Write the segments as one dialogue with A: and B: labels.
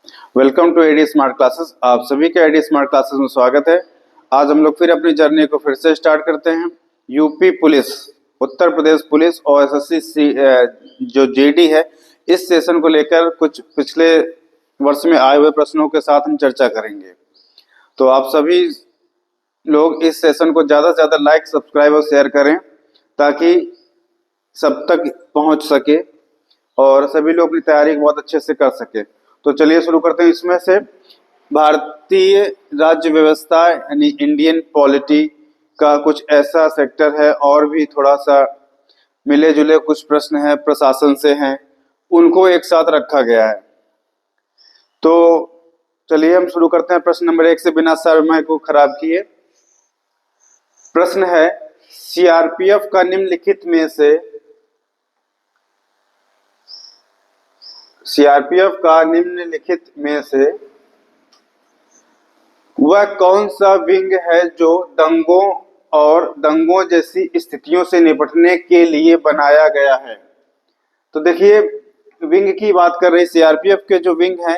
A: Welcome to AD smart classes. आप सभी का एडी स्मार्ट क्लासेस में स्वागत है। आज हम लोग फिर अपनी जर्नी को फिर से स्टार्ट करते हैं। UP police, Uttar Pradesh police और एसएससी जो जीडी है, इस सेशन को लेकर कुछ पिछले वर्ष में आए हुए प्रश्नों के साथ हम चर्चा करेंगे। तो आप सभी लोग इस सेशन को ज़्यादा से ज़्यादा लाइक, सब्सक्राइब और शेयर करें ताकि सब तक पहुंच सके और सभी लोग अपनी तैयारी बहुत अच्छे से कर सके। तो चलिए शुरू करते हैं। इसमें से भारतीय राज्य व्यवस्था यानी इंडियन पॉलिटी का कुछ ऐसा सेक्टर है और भी थोड़ा सा मिले जुले कुछ प्रश्न हैं प्रशासन से हैं, उनको एक साथ रखा गया है। तो चलिए हम शुरू करते हैं प्रश्न नंबर 1 से बिना समय को खराब किए। प्रश्न है, सीआरपीएफ का निम्नलिखित में से वह कौन सा विंग है जो दंगों जैसी स्थितियों से निपटने के लिए बनाया गया है। तो देखिए, विंग की बात कर रही सीआरपीएफ के जो विंग है,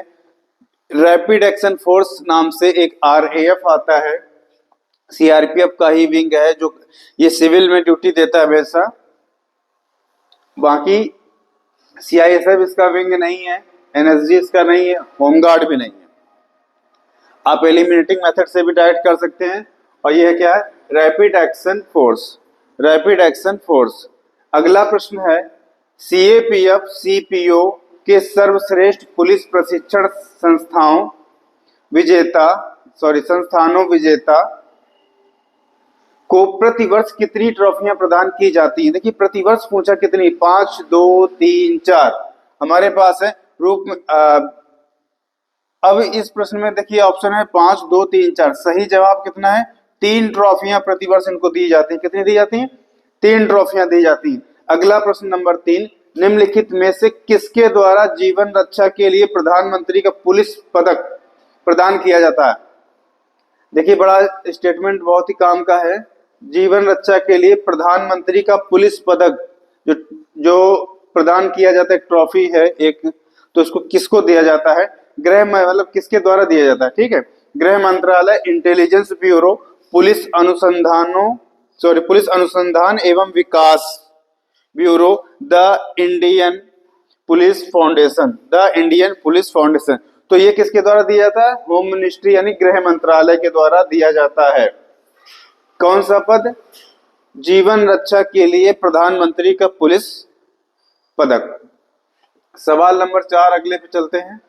A: रैपिड एक्शन फोर्स नाम से एक आरएएफ आता है, सीआरपीएफ का ही विंग है जो ये सिविल में ड्यूटी देता है हमेशा। बाकी सीआईएसएफ इसका विंग नहीं है, एनएसजी इसका नहीं है, होमगार्ड भी नहीं है। आप एलिमिनेटिंग मेथड से भी डायरेक्ट कर सकते हैं। और यह क्या है? Rapid action force. अगला प्रश्न है, सीएपीएफ सीपीओ के सर्वश्रेष्ठ पुलिस प्रशिक्षण संस्थानों विजेता को प्रतिवर्ष कितनी ट्रॉफियां प्रदान की जाती हैं? देखिए, प्रतिवर्ष पूछा कितनी, 5, 2, 3, 4 हमारे पास है रूप में। अब इस प्रश्न में देखिए ऑप्शन है 5, 2, 3, 4। सही जवाब कितना है? 3 ट्रॉफियां प्रतिवर्ष इनको दी जाती हैं। कितनी दी जाती हैं? 3 ट्रॉफियां दी जाती हैं। अगला प्रश्न नंबर 3, निम्नलिखित में से किसके द्वारा जीवन रक्षा के लिए प्रधानमंत्री का पुलिस पदक प्रदान किया जाता है? देखिए, बड़ा स्टेटमेंट बहुत ही काम का है। जीवन रक्षा के लिए प्रधानमंत्री का पुलिस पदक जो प्रदान किया जाता है, ट्रॉफी है एक, तो इसको किसको दिया जाता है? मतलब किसके द्वारा दिया जाता है? ठीक है, गृह मंत्रालय, इंटेलिजेंस ब्यूरो, पुलिस अनुसंधान एवं विकास bureau, the Indian police foundation. तो ये किसके द्वारा दिया जाता है? होम मिनिस्ट्री यानी गृह मंत्रालय के द्वारा दिया जाता है। कौन सा पद? जीवन रक्षा के लिए प्रधानमंत्री का पुलिस पदक। सवाल नंबर 4 अगले पे चलते हैं।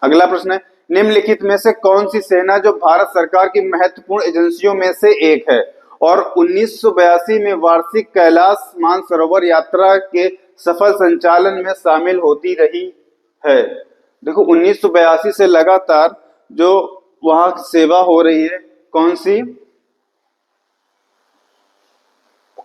A: अगला प्रश्न है, निम्नलिखित में से कौन सी सेना जो भारत सरकार की महत्वपूर्ण एजेंसियों में से एक है और 1982 में वार्षिक कैलाश मानसरोवर यात्रा के सफल संचालन में शामिल होती रही है? देखो, 1982 से लगातार जो वहां सेवा हो रही है, कौन सी?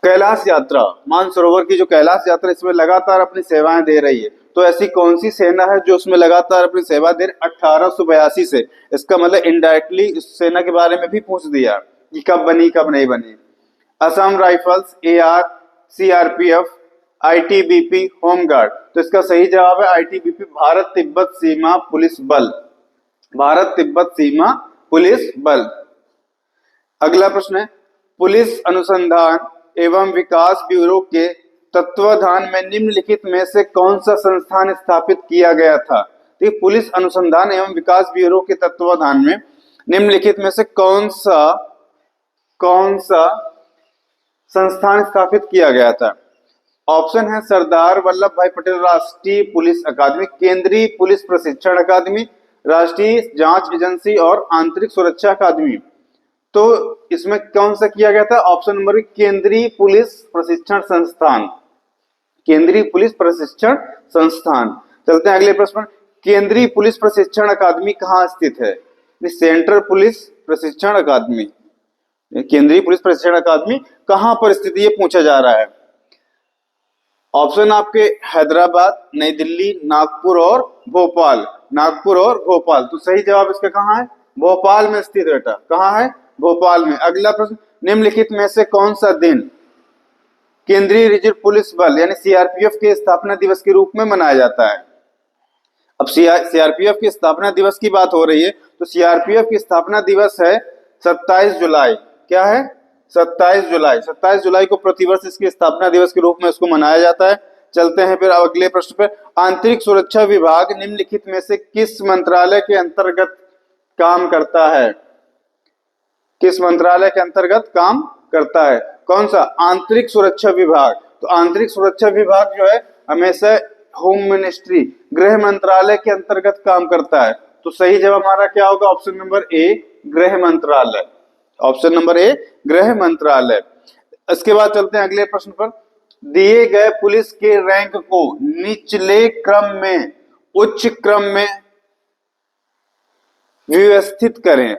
A: कैलाश यात्रा, मानसरोवर की जो कैलाश यात्रा, इसमें लगातार अपनी सेवाएं दे रही है। तो ऐसी कौन सी सेना है जो उसमें लगातार अपनी सेवा दे रही? 1882 से। इसका मतलब इनडायरेक्टली इस सेना के बारे में भी पूछ दिया कि कब बनी कब नहीं बनी। Assam rifles, AR, CRPF, ITBP, home guard. तो इसका सही जवाब है आईटीबीपी, भारत तिब्बत सीमा पुलिस बल। अगला प्रश्न है, पुलिस अनुसंधान एवं विकास ब्यूरो के तत्वाधान में निम्नलिखित में से कौन सा संस्थान स्थापित किया गया था? तो पुलिस अनुसंधान एवं विकास ब्यूरो के तत्वाधान में निम्नलिखित में से कौन सा संस्थान स्थापित किया गया था? ऑप्शन है सरदार वल्लभ भाई पटेल राष्ट्रीय पुलिस अकादमी, केंद्रीय पुलिस प्रशिक्षण अकादमी, राष्ट्रीय जांच एजेंसी और आंतरिक सुरक्षा अकादमी। तो इसमें कौन सा किया गया था? ऑप्शन नंबर, केंद्रीय पुलिस प्रशिक्षण संस्थान। चलते हैं अगले प्रश्न। केंद्रीय पुलिस प्रशिक्षण अकादमी कहाँ स्थित है? सेंट्रल पुलिस प्रशिक्षण अकादमी, केंद्रीय पुलिस प्रशिक्षण अकादमी कहां पर स्थित, ये पूछा जा रहा है। ऑप्शन आपके हैदराबाद, नई दिल्ली, नागपुर और भोपाल। तो सही जवाब इसका कहाँ है? भोपाल में स्थित बेटा। कहाँ है? भोपाल में। अगला प्रश्न, निम्नलिखित में से कौन सा दिन केंद्रीय रिजर्व पुलिस बल यानी सीआरपीएफ के स्थापना दिवस के रूप में मनाया जाता है? अब सीआरपीएफ की स्थापना दिवस की बात हो रही है, तो सीआरपीएफ की स्थापना दिवस है 27 जुलाई। क्या है? 27 जुलाई। 27 जुलाई को प्रतिवर्ष इसकी स्थापना दिवस के रूप में इसको मनाया जाता है। चलते हैं फिर अगले प्रश्न पे। आंतरिक सुरक्षा विभाग निम्नलिखित में से किस मंत्रालय के अंतर्गत काम करता है? किस मंत्रालय के अंतर्गत काम करता है? कौन सा? आंतरिक सुरक्षा विभाग। तो आंतरिक सुरक्षा विभाग जो है हमेशा होम मिनिस्ट्री, गृह मंत्रालय के अंतर्गत काम करता है। तो सही जवाब हमारा क्या होगा? ऑप्शन नंबर ए, गृह मंत्रालय। ऑप्शन नंबर ए, गृह मंत्रालय। इसके बाद चलते हैं अगले प्रश्न पर। दिए गए पुलिस के रैंक को निचले क्रम में उच्च क्रम में व्यवस्थित करें।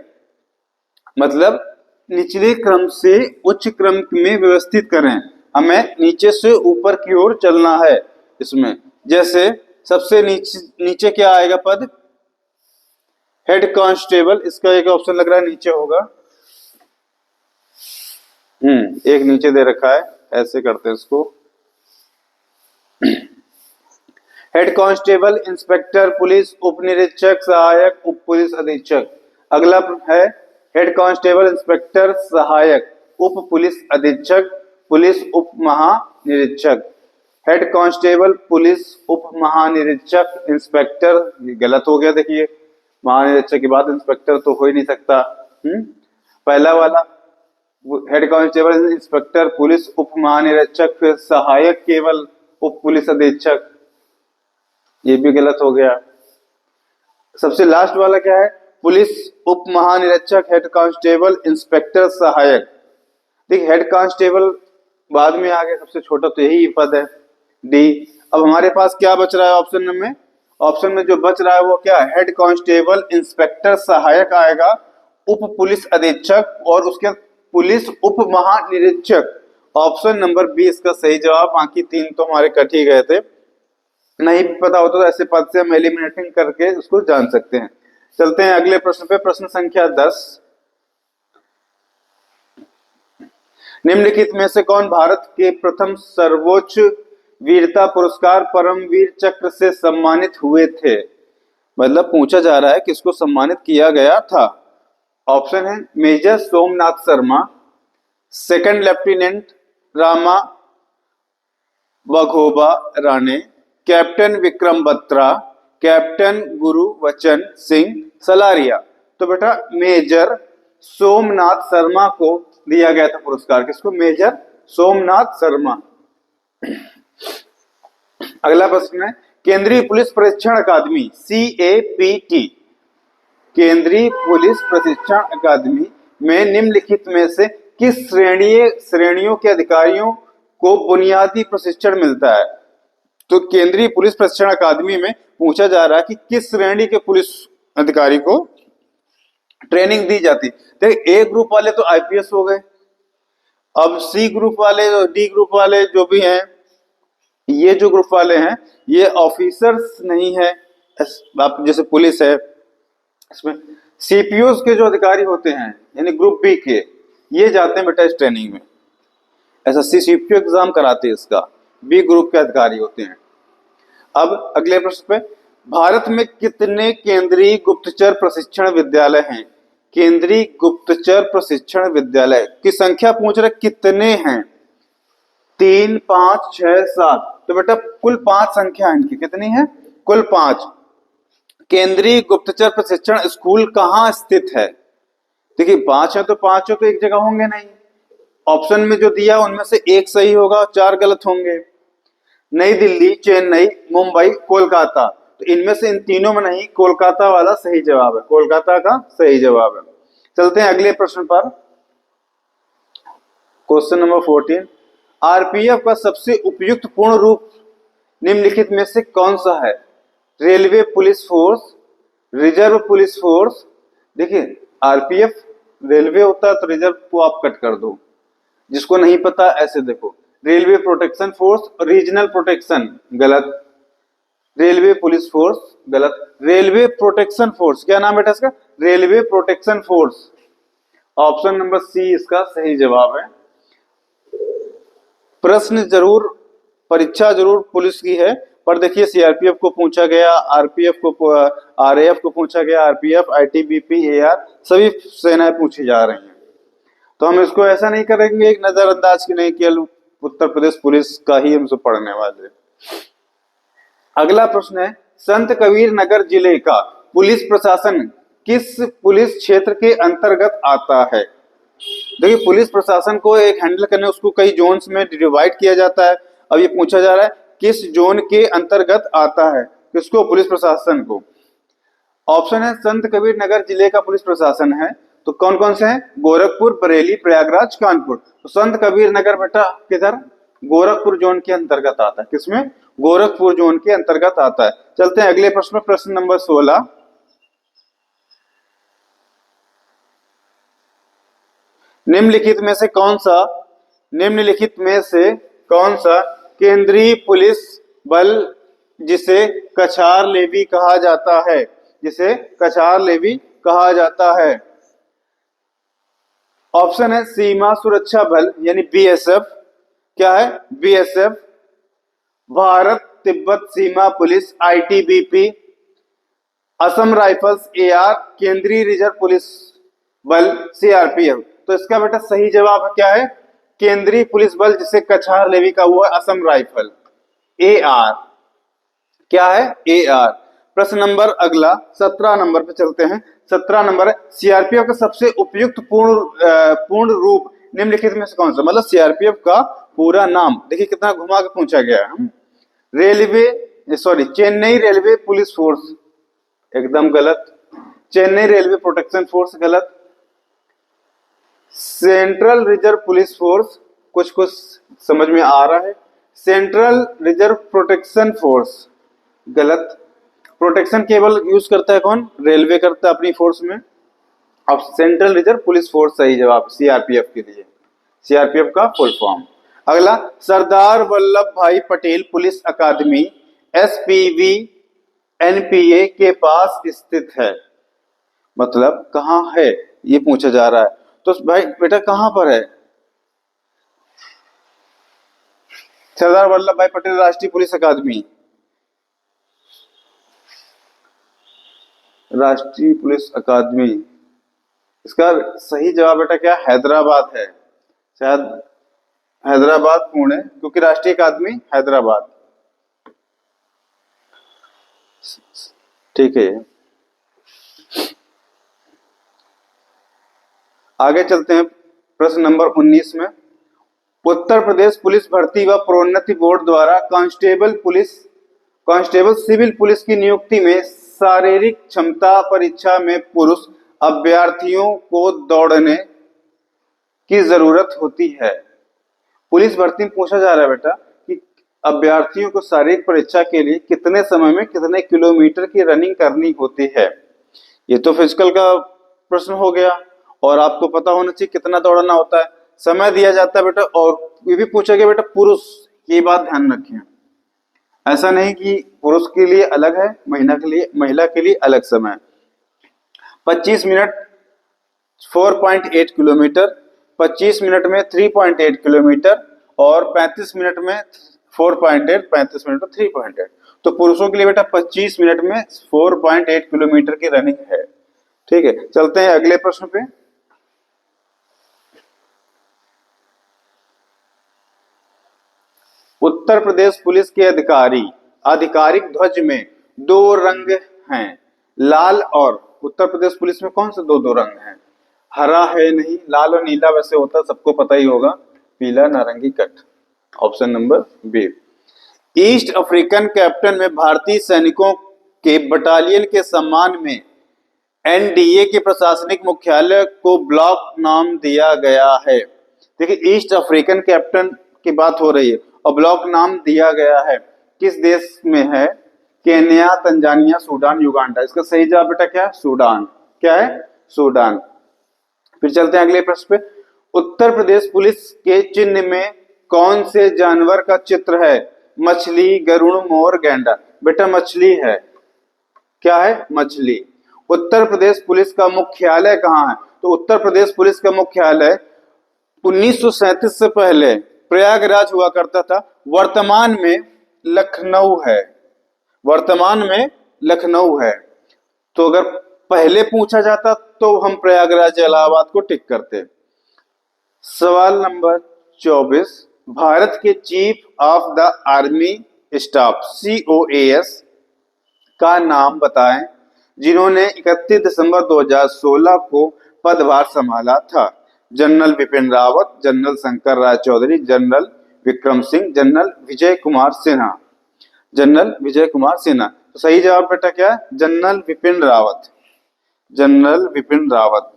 A: मतलब निचले क्रम से उच्च क्रम में व्यवस्थित करें। हमें नीचे से ऊपर की ओर चलना है इसमें। जैसे सबसे नीचे क्या आएगा पद? Head constable. इसका एक ऑप्शन लग रहा है नीचे होगा। एक नीचे दे रखा है, ऐसे करते हैं इसको। हेड कांस्टेबल, इंस्पेक्टर पुलिस, उप निरीक्षक, सहायक, उप पुलिस अधीक्षक। अगला है हेड कांस्टेबल, इंस्पेक्टर, सहायक, उप पुलिस अधीक्षक, पुलिस उप महानिरीक्षक। हेड कांस्टेबल, पुलिस उप महानिरीक्षक, इंस्पेक्टर। ये गलत हो गया, देखिए महानिरीक्षक के बाद इंस्पेक्टर तो हो ही नहीं सकता। पहला वाला हेड कांस्टेबल, इंस्पेक्टर, पुलिस उप महानिरीक्षक, फिर सहायक केवल उप पुलिस अधीक्षक, ये भी गलत हो गया। सबसे लास्ट वाला क्या है? पुलिस उप महानिरीक्षक, हेड कांस्टेबल, इंस्पेक्टर, सहायक। देखिए हेड कांस्टेबल बाद में आ गया, सबसे छोटा तो यही पद है, डी। अब हमारे पास क्या बच रहा है ऑप्शन में? ऑप्शन में जो बच रहा है वो क्या है? हेड कांस्टेबल, इंस्पेक्टर, सहायक आएगा, उप पुलिस अधीक्षक और उसके पुलिस उप महानिरीक्षक। ऑप्शन नंबर बी इसका सही जवाब। बाकी तीन तो हमारे कट ही गए थे। नहीं पता होता तो ऐसे पद से हम एलिमिनेटिंग करके उसको जान सकते हैं। चलते हैं अगले प्रश्न पे। प्रश्न संख्या 10। निम्नलिखित में से कौन भारत के प्रथम सर्वोच्च वीरता पुरस्कार परमवीर चक्र से सम्मानित हुए थे? मतलब पूछा जा रहा है किसको सम्मानित किया गया था। ऑप्शन है major Somnath Sharma, second lieutenant Rama बघोबा राणे, कैप्टन विक्रम बत्रा, कैप्टन गुरुवचन सिंह सलारिया। तो बेटा मेजर सोमनाथ शर्मा को दिया गया था पुरस्कार। किसको? मेजर सोमनाथ शर्मा। अगला प्रश्न है केंद्रीय पुलिस प्रशिक्षण अकादमी CAPT, केंद्रीय पुलिस प्रशिक्षण अकादमी में निम्नलिखित में से किस श्रेणियों के अधिकारियों को बुनियादी प्रशिक्षण मिलता है? तो केंद्रीय पुलिस प्रशिक्षण अकादमी में पूछा जा रहा है कि किस श्रेणी के पुलिस अधिकारी को ट्रेनिंग दी जाती। देखिए ए ग्रुप वाले तो IPS हो गए। अब C ग्रुप वाले, D ग्रुप वाले जो भी हैं, ये जो ग्रुप वाले हैं ये ऑफिसर्स नहीं है। आप जैसे पुलिस है, इसमें CPOs के जो अधिकारी होते हैं यानी ग्रुप B के, ये जाते हैं बेटा इस ट्रेनिंग में। SSC CPO एग्जाम कराते हैं इसका। B ग्रुप के अधिकारी होते हैं। अब अगले प्रश्न पे, भारत में कितने केंद्रीय गुप्तचर प्रशिक्षण विद्यालय हैं? केंद्रीय गुप्तचर प्रशिक्षण विद्यालय की संख्या पूछ रहे कितने हैं? 3, 5, 6, 7। तो बेटा कुल 5 संख्या है इनकी। कितनी है? कुल 5। केंद्रीय गुप्तचर प्रशिक्षण स्कूल कहाँ स्थित है? देखिए 5 है तो 5 तो एक जगह होंगे नहीं। ऑप्शन में जो दिया उनमें से एक सही होगा, 4 गलत होंगे। नई दिल्ली, चेन्नई, मुंबई, कोलकाता। तो इनमें से इन तीनों में नहीं, कोलकाता वाला सही जवाब है। कोलकाता का सही जवाब है। चलते हैं अगले प्रश्न पर। Question number 14। RPF का सबसे उपयुक्त पूर्ण रूप निम्नलिखित में से कौन सा है? Railway police force, reserve police force. देखिए RPF रेलवे होता है तो रिजर्व को आप कट कर दो। जिसको नहीं पता ऐसे देखो, railway protection force, regional protection गलत, रेलवे पुलिस फोर्स गलत, रेलवे प्रोटेक्शन फोर्स। क्या नाम बेटा इसका? Railway protection force. Option number C इसका सही जवाब है। प्रश्न जरूर, परीक्षा जरूर पुलिस की है पर देखिए सीआरपीएफ को पूछा गया, आरपीएफ को, आरएएफ को पूछा गया, आरपीएफ, आईटीबीपी, एआर, सभी सेनाएं पूछी जा रही हैं। तो हम इसको ऐसा नहीं करेंगे एक नजरअंदाज की नहीं केवल उत्तर प्रदेश पुलिस का ही हम सब पढ़ने वाले। अगला प्रश्न है, संत कबीर नगर जिले का पुलिस प्रशासन किस पुलिस क्षेत्र के अंतर्गत आता है? देखिए पुलिस प्रशासन को एक हैंडल करने उसको कई जोन्स में डिवाइड किया जाता है। अब ये पूछा जा रहा है किस जोन के अंतर्गत आता है, किसको? पुलिस प्रशासन को। ऑप्शन है संत कबीर नगर जिले का पुलिस प्रशासन है, तो कौन कौन से हैं? गोरखपुर, बरेली, प्रयागराज, कानपुर। तो संत कबीर नगर बेटा किधर? गोरखपुर जोन के अंतर्गत आता है। किसमें? गोरखपुर जोन के अंतर्गत आता है। चलते हैं अगले प्रश्न में, प्रश्न नंबर 16। निम्नलिखित में से कौन सा केंद्रीय पुलिस बल जिसे कछार लेवी कहा जाता है, जिसे कछार लेवी कहा जाता है? ऑप्शन है सीमा सुरक्षा बल यानी बीएसएफ। क्या है? बीएसएफ, भारत तिब्बत सीमा police ITBP, Assam rifles AR, केंद्रीय रिजर्व पुलिस बल सीआरपीएफ। तो इसका बेटा सही जवाब क्या है? केंद्रीय पुलिस बल जिसे कछार लेवी का हुआ असम राइफल, एआर। क्या है? एआर। प्रश्न नंबर अगला 17 नंबर पे चलते हैं। 17 नंबर है सीआरपीएफ का सबसे उपयुक्त पूर्ण रूप निम्नलिखित में से कौन सा? मतलब सीआरपीएफ का पूरा नाम। देखिए कितना घुमा के पूछा गया है। चेन्नई रेलवे पुलिस फोर्स, एकदम गलत। चेन्नई रेलवे प्रोटेक्शन फोर्स, गलत। सेंट्रल रिजर्व पुलिस फोर्स, कुछ कुछ समझ में आ रहा है। सेंट्रल रिजर्व प्रोटेक्शन फोर्स, गलत। प्रोटेक्शन केवल यूज करता है कौन? रेलवे करता है अपनी फोर्स में। अब सेंट्रल रिजर्व पुलिस फोर्स सही जवाब सीआरपीएफ के लिए, सीआरपीएफ का फुल फॉर्म। अगला, सरदार वल्लभ भाई पटेल पुलिस अकादमी एसपीवी एनपीए के पास स्थित है। मतलब कहां है ये पूछा जा रहा है। तो भाई बेटा कहां पर है? सरदार वल्लभ भाई पटेल राष्ट्रीय पुलिस अकादमी, राष्ट्रीय पुलिस अकादमी, इसका सही जवाब बेटा क्या? हैदराबाद है। शायद हैदराबाद पुणे, क्योंकि राष्ट्रीय अकादमी हैदराबाद। ठीक है, आगे चलते हैं प्रश्न नंबर 19 में। उत्तर प्रदेश पुलिस भर्ती व प्रोन्नति बोर्ड द्वारा कांस्टेबल सिविल पुलिस की नियुक्ति में शारीरिक क्षमता परीक्षा में पुरुष अभ्यर्थियों को दौड़ने की जरूरत होती है। पुलिस भर्ती में पूछा जा रहा है बेटा कि अभ्यर्थियों को शारीरिक परीक्षा के लिए कितने समय में कितने किलोमीटर की रनिंग करनी होती है। ये तो फिजिकल का प्रश्न हो गया, और आपको पता होना चाहिए कितना दौड़ना होता है। समय दिया जाता है बेटा, और ये भी पूछा गया बेटा पुरुष, ये बात ध्यान रखिए। ऐसा नहीं कि पुरुष के लिए अलग है, महिला के लिए अलग समय। 25 मिनट 4.8 किलोमीटर, 25 मिनट में 3.8 किलोमीटर, और 35 मिनट में 4.8, 35 मिनट में 3.8। तो पुरुषों के लिए बेटा 25 मिनट में 4.8 किलोमीटर की रनिंग है। ठीक है, चलते हैं अगले प्रश्न पे। उत्तर प्रदेश पुलिस के आधिकारिक ध्वज में 2 रंग हैं, लाल और, उत्तर प्रदेश पुलिस में कौन से 2 रंग हैं? हरा है नहीं, लाल और नीला वैसे होता सबको पता ही होगा, पीला नारंगी कट। Option number B. East African campaign में भारतीय सैनिकों के बटालियन के सम्मान में एनडीए के प्रशासनिक मुख्यालय को ब्लॉक नाम दिया गया है। देखिए ईस्ट अफ्रीकन कैप्टन की बात हो रही है और ब्लॉक नाम दिया गया है, किस देश में है? Kenya, Tanzania, Sudan, Uganda. इसका सही जवाब बेटा क्या है? सूडान। क्या है? सूडान। फिर चलते हैं अगले प्रश्न पे। उत्तर प्रदेश पुलिस के चिन्ह में कौन से जानवर का चित्र है? मछली, गरुड़, मोर, गैंडा। बेटा मछली है। क्या है? मछली। उत्तर प्रदेश पुलिस का मुख्यालय कहाँ है? तो उत्तर प्रदेश पुलिस का मुख्यालय 1937 से पहले प्रयागराज हुआ करता था, वर्तमान में लखनऊ है। वर्तमान में लखनऊ है। तो अगर पहले पूछा जाता तो हम प्रयागराज इलाहाबाद को टिक करते। सवाल नंबर 24, भारत के chief of the army staff COAS का नाम बताएं जिन्होंने 31 दिसंबर 2016 को पदभार संभाला था। General Bipin Rawat, general Shankar Rai Chaudhary, general Vikram Singh, general Vijay Kumar Sinha. General Vijay Kumar Sinha. तो सही जवाब बेटा क्या है? जनरल विपिन रावत। जनरल विपिन रावत।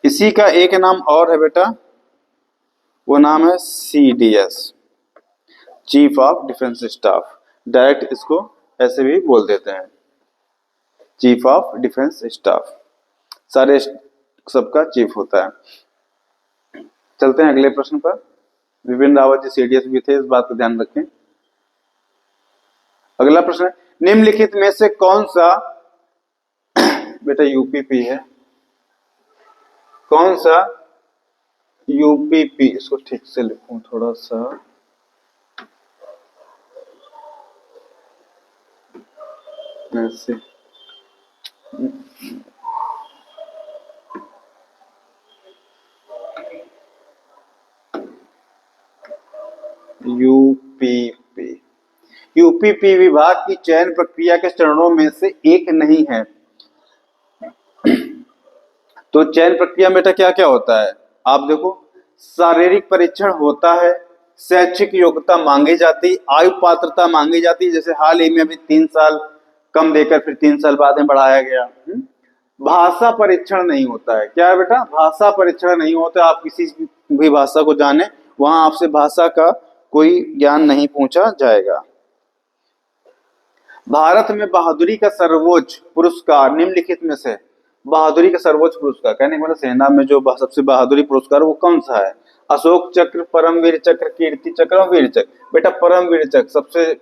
A: इसी का एक नाम और है बेटा, वो नाम है CDS, chief of defence staff. Direct इसको ऐसे भी बोल देते हैं, चीफ ऑफ डिफेंस स्टाफ। सारे सबका चीफ होता है। चलते हैं अगले प्रश्न पर। विपिन रावत जी CDS भी थे, इस बात को ध्यान रखें। अगला प्रश्न है, निम्नलिखित में से कौन सा बेटा UPP है, कौन सा UPP, इसको ठीक से लिखूं थोड़ा सा, ऐसे यूपीपी विभाग की चयन प्रक्रिया के चरणों में से एक नहीं है। तो चयन प्रक्रिया में बेटा क्या क्या होता है आप देखो, शारीरिक परीक्षण होता है, शैक्षिक योग्यता मांगी जाती, आयु पात्रता मांगी जाती, जैसे हाल ही में अभी 3 साल कम देकर फिर 3 साल बाद में बढ़ाया गया। भाषा परीक्षण नहीं होता है। क्या है बेटा? भाषा परीक्षण नहीं होता। आप किसी भी भाषा को जाने, वहां आपसे भाषा का कोई ज्ञान नहीं पूछा जाएगा। भारत में बहादुरी का सर्वोच्च पुरस्कार निम्नलिखित में से, बहादुरी का सर्वोच्च पुरस्कार कहने के मतलब सेना में जो सबसे बहादुरी पुरस्कार वो कौन सा है? अशोक चक्र, परमवीर चक्र, कीर्ति चक्र, वीर चक्र। बेटा परमवीर चक्र सबसे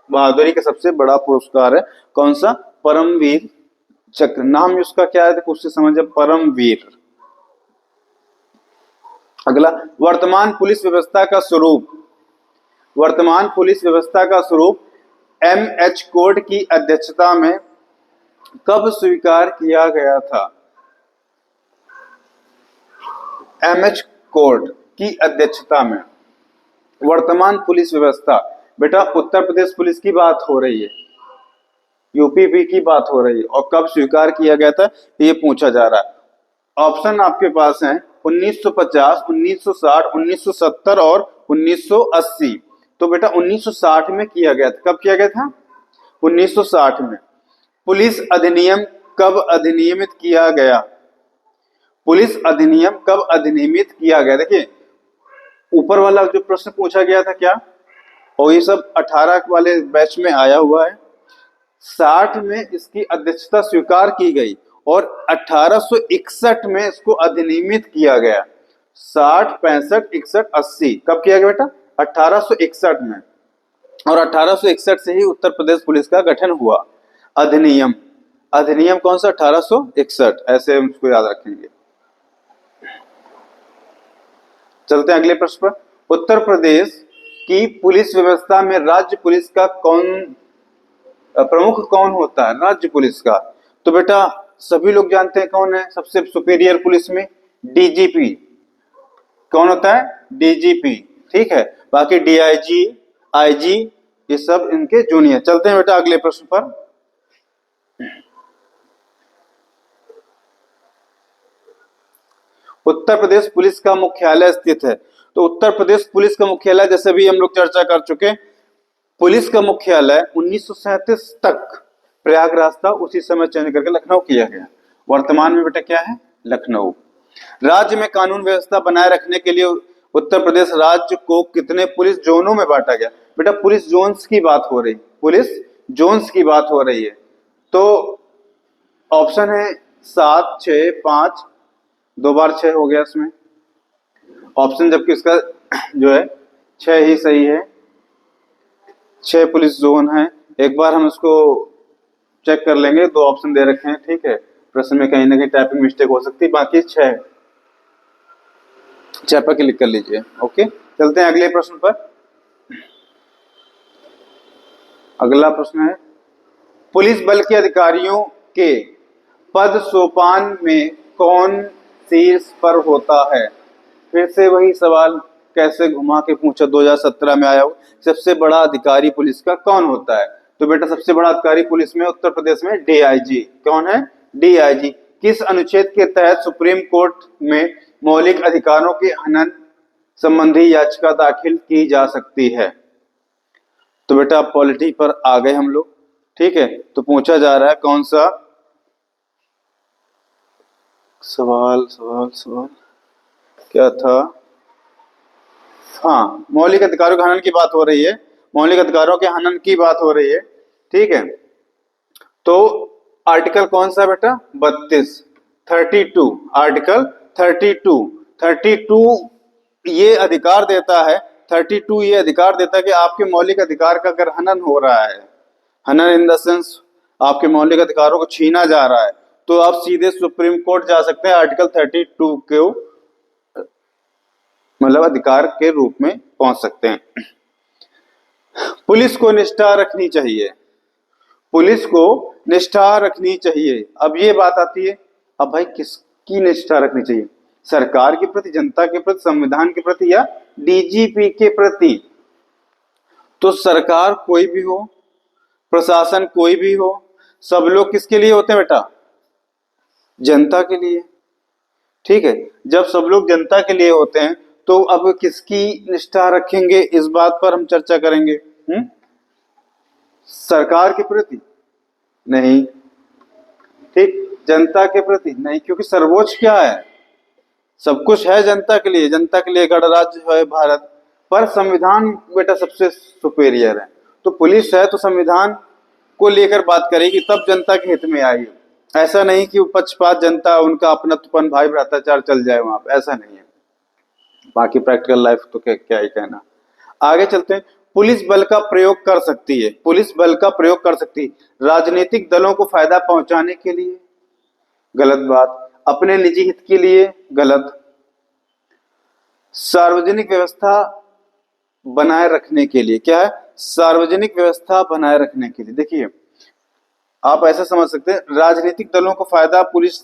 A: बहादुरी का सबसे बड़ा पुरस्कार है। कौन सा? परमवीर चक्र। नाम उसका क्या है तो उससे समझे, परमवीर। अगला, वर्तमान पुलिस व्यवस्था का स्वरूप, वर्तमान पुलिस व्यवस्था का स्वरूप MH कोड की अध्यक्षता में कब स्वीकार किया गया था? MH कोड की अध्यक्षता में वर्तमान पुलिस व्यवस्था, बेटा उत्तर प्रदेश पुलिस की बात हो रही है, UPP की बात हो रही है, और कब स्वीकार किया गया था ये पूछा जा रहा है। ऑप्शन आपके पास है 1950, 1960, 1970 और 1980। तो बेटा 1960 में किया गया था। कब किया गया था? 1960 में। पुलिस अधिनियम कब अधिनियमित किया गया? पुलिस अधिनियम कब अधिनियमित किया गया? देखिए ऊपर वाला जो प्रश्न पूछा गया था क्या, और ये सब 18 वाले बैच में आया हुआ है। 60 में इसकी अध्यक्षता स्वीकार की गई और 1861 में इसको अधिनियमित किया गया। 60, 65, 61, 80 कब किया गया बेटा? 1861 में। और 1861 से ही उत्तर प्रदेश पुलिस का गठन हुआ। अधिनियम, अधिनियम कौन सा? 1861। ऐसे हम उसको याद रखेंगे। चलते हैं अगले प्रश्न पर। उत्तर प्रदेश की पुलिस व्यवस्था में राज्य पुलिस का प्रमुख कौन होता है? राज्य पुलिस का तो बेटा सभी लोग जानते हैं कौन है सबसे सुपीरियर पुलिस में? DGP। कौन होता है? DGP। ठीक है, बाकी DIG, IG ये सब इनके जूनियर। चलते हैं बेटा अगले प्रश्न पर। उत्तर प्रदेश पुलिस का मुख्यालय स्थित है। तो उत्तर प्रदेश पुलिस का मुख्यालय, जैसे भी हम लोग चर्चा कर चुके, पुलिस का मुख्यालय 1937 तक प्रयागराज था, उसी समय चेंज करके लखनऊ किया गया। वर्तमान में बेटा क्या है? लखनऊ। राज्य में कानून व्यवस्था बनाए रखने के लिए उत्तर प्रदेश राज्य को कितने पुलिस जोनों में बांटा गया? बेटा पुलिस जोन्स की बात हो रही, पुलिस जोन्स की बात हो रही है। तो ऑप्शन है 7, 6, 5, 2 बार 6 हो गया इसमें ऑप्शन, जबकि इसका जो है 6 ही सही है। 6 पुलिस जोन है। एक बार हम इसको चेक कर लेंगे, 2 ऑप्शन दे रखे हैं, ठीक है। प्रश्न में कहीं ना कहीं टाइपिंग मिस्टेक हो सकती है, बाकी 6 पर क्लिक कर लीजिए। ओके, चलते हैं अगले प्रश्न पर। अगला प्रश्न है, पुलिस बल के अधिकारियों के पद सोपान में कौन शीर्ष पर होता है? फिर से वही सवाल कैसे घुमा के पूछा, 2017 में आया हो। सबसे बड़ा अधिकारी पुलिस का कौन होता है? तो बेटा सबसे बड़ा अधिकारी पुलिस में उत्तर प्रदेश में डीआईजी। कौन है? डीआईजी। किस अनुच्छेद के तहत सुप्रीम कोर्ट में मौलिक अधिकारों के हनन संबंधी याचिका दाखिल की जा सकती है? तो बेटा पॉलिटी पर आ गए हम लोग, ठीक है। तो पूछा जा रहा है कौन सा सवाल क्या था? हाँ, मौलिक अधिकारों के हनन की बात हो रही है, मौलिक अधिकारों के हनन की बात हो रही है, ठीक है। तो आर्टिकल कौन सा बेटा? 32, 32, आर्टिकल 32 ये अधिकार देता है, 32 ये अधिकार देता है कि आपके मौलिक अधिकार का अगर हनन हो रहा है, हनन इन द सेंस आपके मौलिक अधिकारों को छीना जा रहा है, तो आप सीधे सुप्रीम कोर्ट जा सकते हैं, आर्टिकल 32 के मतलब अधिकार के रूप में पहुंच सकते हैं। पुलिस को निष्ठा रखनी चाहिए, पुलिस को निष्ठा रखनी चाहिए। अब ये बात आती है, अब भाई किसकी निष्ठा रखनी चाहिए? सरकार के प्रति, जनता के प्रति, संविधान के प्रति, या डीजीपी के प्रति? तो सरकार कोई भी हो, प्रशासन कोई भी हो, सब लोग किसके लिए होते हैं बेटा? जनता के लिए, ठीक है। जब सब लोग जनता के लिए होते हैं तो अब किसकी निष्ठा रखेंगे, इस बात पर हम चर्चा करेंगे। सरकार के प्रति नहीं, ठीक, जनता के प्रति नहीं, क्योंकि सर्वोच्च क्या है? सब कुछ है जनता के लिए, जनता के लिए गणराज्य है भारत, पर संविधान बेटा सबसे सुपेरियर है। तो पुलिस है तो संविधान को लेकर बात करेगी, तब जनता के हित में आएगी। ऐसा नहीं कि पक्षपात जनता, उनका अपनत्वपन, भाई भ्राताचार चल जाए वहां पे, ऐसा नहीं है। बाकी प्रैक्टिकल लाइफ तो क्या ही कहना। आगे चलते हैं। पुलिस बल का प्रयोग कर सकती है, पुलिस बल का प्रयोग कर सकती है राजनीतिक दलों को फायदा पहुंचाने के लिए, गलत बात। अपने निजी हित के लिए, गलत। सार्वजनिक व्यवस्था बनाए रखने के लिए, क्या है? सार्वजनिक व्यवस्था बनाए रखने के लिए। देखिए आप ऐसा समझ सकते हैं, राजनीतिक दलों को फायदा पुलिस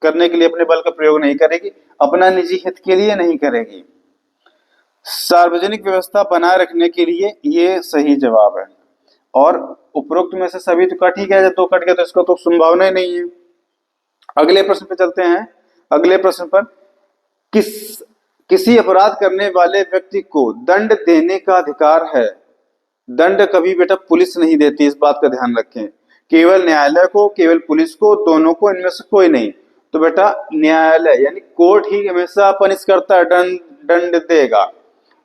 A: करने के लिए अपने बल का प्रयोग नहीं करेगी, अपना निजी हित के लिए नहीं करेगी, सार्वजनिक व्यवस्था बनाए रखने के लिए, ये सही जवाब है। और उपरोक्त में से सभी तो कट ही गया, जब तो कट गया तो इसका तो संभावना ही नहीं है। अगले प्रश्न पे चलते हैं। अगले प्रश्न पर, किसी अपराध करने वाले व्यक्ति को दंड देने का अधिकार है। दंड कभी बेटा पुलिस नहीं देती, इस बात का ध्यान रखें। केवल न्यायालय को, केवल पुलिस को, दोनों को, इनमें से कोई नहीं। तो बेटा न्यायालय यानी कोर्ट ही हमेशा पनिश करता है, दंड देगा।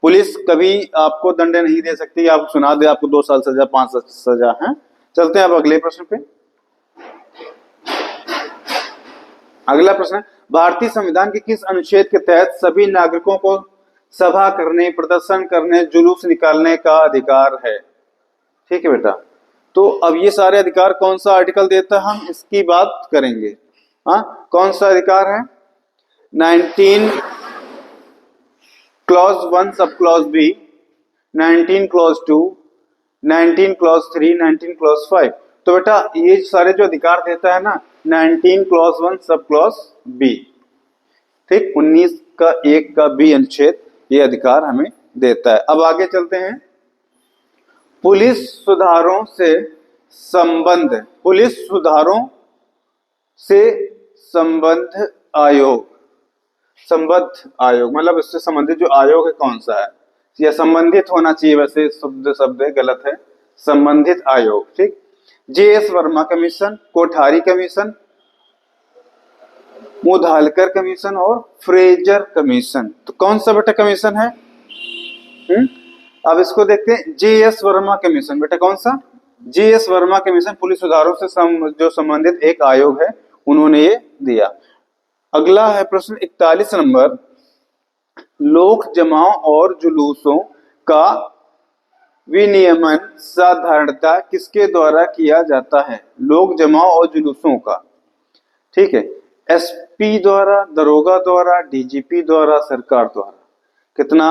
A: पुलिस कभी आपको दंड नहीं दे सकती, आप सुना दे आपको 2 साल सजा, 5 साल सजा है। चलते हैं अब अगले प्रश्न पे। अगला प्रश्न है, भारतीय संविधान के किस अनुच्छेद के तहत सभी नागरिकों को सभा करने, प्रदर्शन करने, जुलूस निकालने का अधिकार है? ठीक है बेटा, तो अब ये सारे अधिकार कौन सा आर्टिकल देता है, हम इसकी बात करेंगे। हाँ, कौन सा अधिकार है? 19 क्लॉज 1 सब clause B, 19 clause 2, 19 clause 3, 19 clause 5। तो बेटा ये सारे जो अधिकार देता है ना, 19 क्लॉज 1 सब क्लॉज बी, ठीक, 19 का 1 का बी अनुच्छेद ये अधिकार हमें देता है। अब आगे चलते हैं। पुलिस सुधारों से संबंध, पुलिस सुधारों से संबद्ध आयोग, संबद्ध आयोग मतलब इससे संबंधित जो आयोग है कौन सा है? या संबंधित होना चाहिए, वैसे शब्द गलत है, संबंधित आयोग, ठीक। JS Verma commission, Kothari commission, Mudhalkar commission और फ्रेजर कमीशन। तो कौन सा बेटा कमीशन है? अब इसको देखते हैं। जेएस वर्मा कमीशन, बेटा कौन सा? जेएस वर्मा कमीशन पुलिस सुधारों से जो संबंधित एक आयोग है, उन्होंने ये दिया। अगला है प्रश्न 41 नंबर, लोक जमाव और जुलूसों का विनियमन साधारणतः किसके द्वारा किया जाता है? लोक जमाव और जुलूसों का, ठीक है, एसपी द्वारा, दरोगा द्वारा, डीजीपी द्वारा, सरकार द्वारा। कितना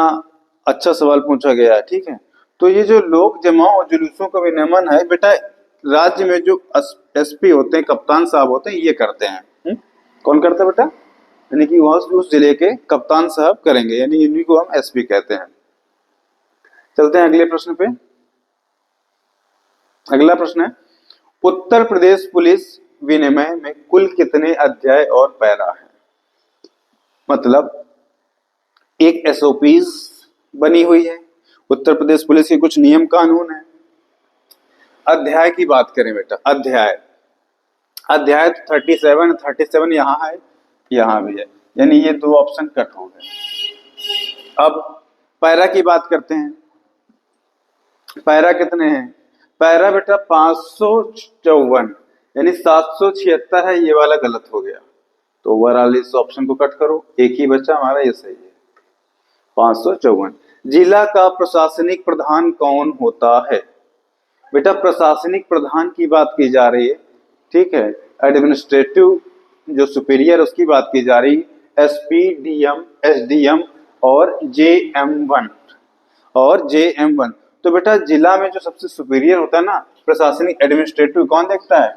A: अच्छा सवाल पूछा गया है, ठीक है। तो ये जो लोक जमाओ और जुलूसों का विनियमन है बेटा, राज्य में जो एसपी होते हैं, कप्तान साहब होते हैं, ये करते हैं। कौन करता है बेटा? यानी कि वह उस जिले के कप्तान साहब करेंगे, यानी इन्हीं को हम एसपी कहते हैं। चलते हैं अगले प्रश्न पे। अगला प्रश्न है, उत्तर प्रदेश पुलिस विनिमय में कुल कितने अध्याय और पैरा है? मतलब एक एसओपीज बनी हुई है, उत्तर प्रदेश पुलिस के कुछ नियम कानून है। अध्याय की बात करें बेटा, अध्याय 37 यहाँ है, यहाँ भी है, यानी ये दो ऑप्शन कट हो गए। अब पैरा की बात करते हैं। पैरा कितने हैं? पैरा बेटा 554, यानी 776 है, ये वाला गलत हो गया, तो ओवरऑल इस ऑप्शन को कट करो, एक ही बचा हमारा, ये सही है 554। जिला का प्रशासनिक प्रधान कौन होता है? बेटा प्रशासनिक प्रधान की बात की जा रही है, ठीक है, एडमिनिस्ट्रेटिव जो सुपीरियर उसकी बात की जा रही है, एसपी, डीएम, एसडीएम और जेएम1 तो बेटा जिला में जो सबसे सुपीरियर होता है ना, प्रशासनिक एडमिनिस्ट्रेटिव, कौन देखता है?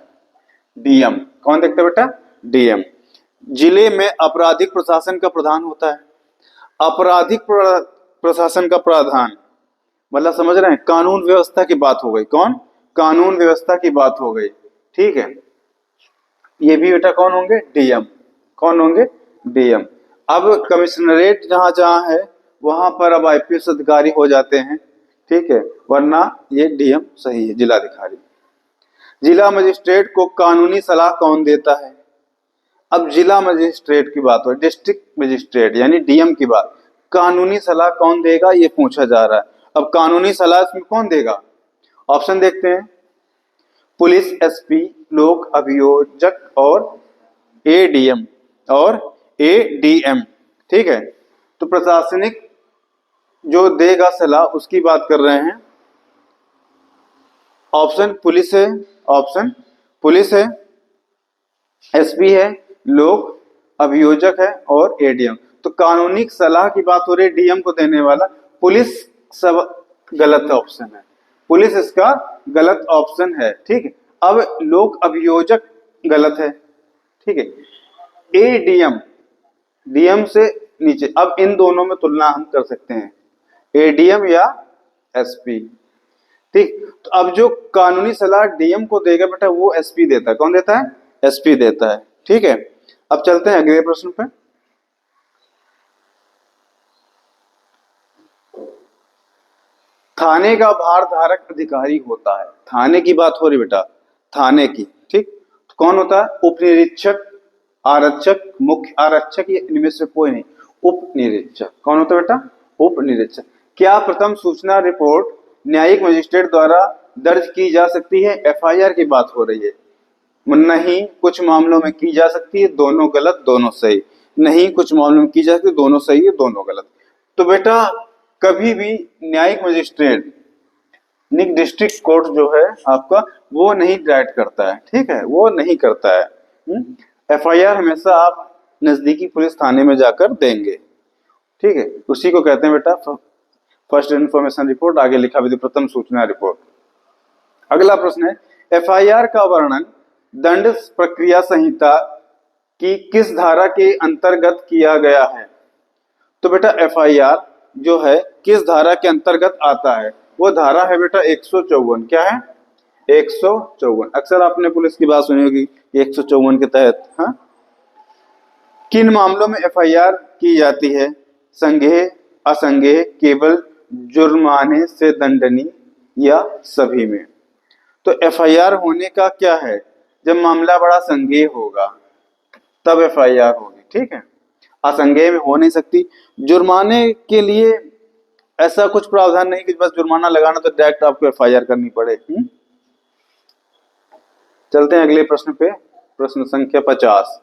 A: डीएम। कौन देखता है बेटा? डीएम। जिले में आपराधिक प्रशासन का प्रधान होता है। आपराधिक प्रशासन का प्रधान मतलब समझ रहे हैं, कानून व्यवस्था की बात हो गई। कौन? कानून व्यवस्था की बात हो गई, ठीक है। ये भी बेटा कौन होंगे? डीएम। कौन होंगे? डीएम। अब कमिश्नरेट जहां जहां है वहां पर अब आईपीएस अधिकारी हो जाते हैं, ठीक है, वरना ये डीएम सही है, जिलाधिकारी। जिला मजिस्ट्रेट को कानूनी सलाह कौन देता है? अब जिला मजिस्ट्रेट की बात हो, डिस्ट्रिक्ट मजिस्ट्रेट यानी डीएम की बात, कानूनी सलाह कौन देगा ये पूछा जा रहा है। अब कानूनी सलाह इसमें कौन देगा? ऑप्शन देखते हैं, पुलिस एसपी, लोक अभियोजक और एडीएम ठीक है। तो प्रशासनिक जो देगा सलाह उसकी बात कर रहे हैं। ऑप्शन पुलिस है, एसपी है, लोक अभियोजक है और एडीएम। तो कानूनी सलाह की बात हो रही है, डीएम को देने वाला। पुलिस सब गलत ऑप्शन है, पुलिस इसका गलत ऑप्शन है, ठीक है। अब लोक अभियोजक गलत है, ठीक है। एडीएम, डीएम से नीचे, अब इन दोनों में तुलना हम कर सकते हैं, एडीएम या एसपी, ठीक। तो अब जो कानूनी सलाह डीएम को देगा बेटा वो एसपी देता है। कौन देता है? एसपी देता है, ठीक है। अब चलते हैं अगले प्रश्न पे। थाने का भारधारक अधिकारी होता है। थाने की बात हो रही बेटा, थाने की, ठीक। तो कौन होता है? उप निरीक्षक, आरक्षक, मुख्य आरक्षक, ये इनमें से कोई नहीं, उप निरीक्षक। कौन होता है बेटा? उप निरीक्षक। क्या प्रथम सूचना रिपोर्ट न्यायिक मजिस्ट्रेट द्वारा दर्ज की जा सकती है? एफआईआर की बात हो रही है। नहीं, कुछ मामलों में की जा सकती है, दोनों गलत दोनों सही। नहीं, कुछ मामलों में की जा सकती है, दोनों सही है दोनों गलत। तो बेटा कभी भी न्यायिक मजिस्ट्रेट डिस्ट्रिक्ट कोर्ट जो है आपका वो नहीं डायरेक्ट करता है, ठीक है, वो नहीं करता है। एफआईआर हमेशा आप नजदीकी पुलिस थाने में जाकर देंगे, ठीक है, उसी को कहते हैं बेटा फर्स्ट इन्फॉर्मेशन रिपोर्ट, आगे लिखा भी प्रथम सूचना रिपोर्ट। अगला प्रश्न है, एफआईआर का वर्णन दंड प्रक्रिया संहिता की किस धारा के अंतर्गत किया गया है? तो बेटा एफआईआर जो है किस धारा के अंतर्गत आता है? वो धारा है बेटा 154। क्या है? 154। अक्सर आपने पुलिस की बात सुनी होगी 154 के तहत। हाँ, किन मामलों में एफआईआर की जाती है? संज्ञेय, असंज्ञेय, केवल जुर्माने से दंडनीय या सभी में? तो एफआईआर होने का क्या है, जब मामला बड़ा संज्ञेय होगा तब एफआईआर होगी, ठीक है, असंज्ञेय में हो नहीं सकती। जुर्माने के लिए ऐसा कुछ प्रावधान नहीं कि बस जुर्माना लगाना तो डायरेक्ट आपको एफआईआर करनी पड़े। चलते हैं अगले प्रश्न पे, प्रश्न संख्या 50।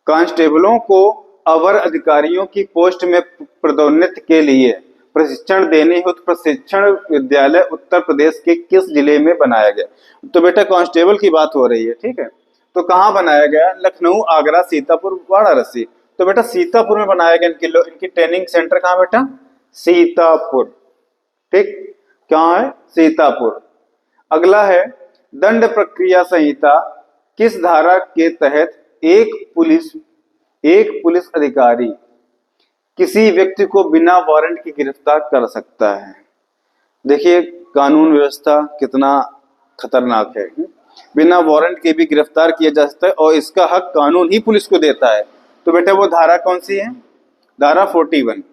A: कांस्टेबलों को अवर अधिकारियों की पोस्ट में पदोन्नति के लिए प्रशिक्षण देने हेतु प्रशिक्षण विद्यालय उत्तर प्रदेश के किस जिले में बनाया गया? तो बेटा कांस्टेबल की बात हो रही है, ठीक है, तो कहाँ बनाया गया? लखनऊ, आगरा, सीतापुर, वाराणसी। तो बेटा सीतापुर में बनाया गया। इनकी ट्रेनिंग सेंटर कहाँ बेटा? सीतापुर, ठीक। कहाँ है? सीतापुर। अगला है दंड प्रक्रिया संहिता किस धारा के तहत एक पुलिस अधिकारी किसी व्यक्ति को बिना वारंट के गिरफ्तार कर सकता है? देखिए कानून व्यवस्था कितना खतरनाक है। बिना वारंट के भी गिरफ्तार किया जा सकता है और इसका हक कानून ही पुलिस को देता है। तो बेटा वो धारा कौन सी है? धारा 41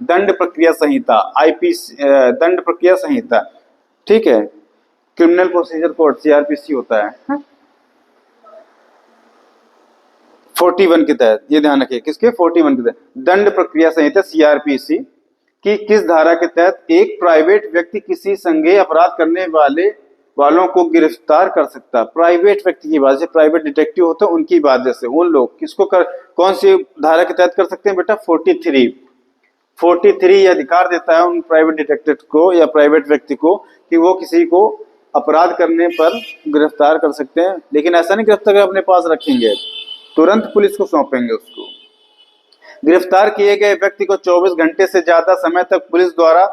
A: दंड प्रक्रिया संहिता, आईपीसी, दंड प्रक्रिया संहिता, ठीक है, क्रिमिनल प्रोसीजर कोड सीआरपीसी होता है। 41 के तहत, ये ध्यान रखिए, किसके? 41 के तहत दंड प्रक्रिया संहिता सीआरपीसी की किस धारा के तहत एक प्राइवेट व्यक्ति किसी संज्ञेय अपराध करने वालों को गिरफ्तार कर सकता है? प्राइवेट व्यक्ति की बात से, प्राइवेट डिटेक्टिव होते हैं उनकी बात, जैसे उन लोग किसको कौन सी धारा के तहत कर सकते हैं बेटा? 43 ये अधिकार देता है उन प्राइवेट डिटेक्टिव को या प्राइवेट व्यक्ति को कि वो किसी को अपराध करने पर गिरफ्तार कर सकते हैं। लेकिन ऐसा नहीं गिरफ्तार कर अपने पास रखेंगे, तुरंत पुलिस को सौंपेंगे उसको। गिरफ्तार किए गए व्यक्ति को 24 घंटे से ज्यादा समय तक पुलिस द्वारा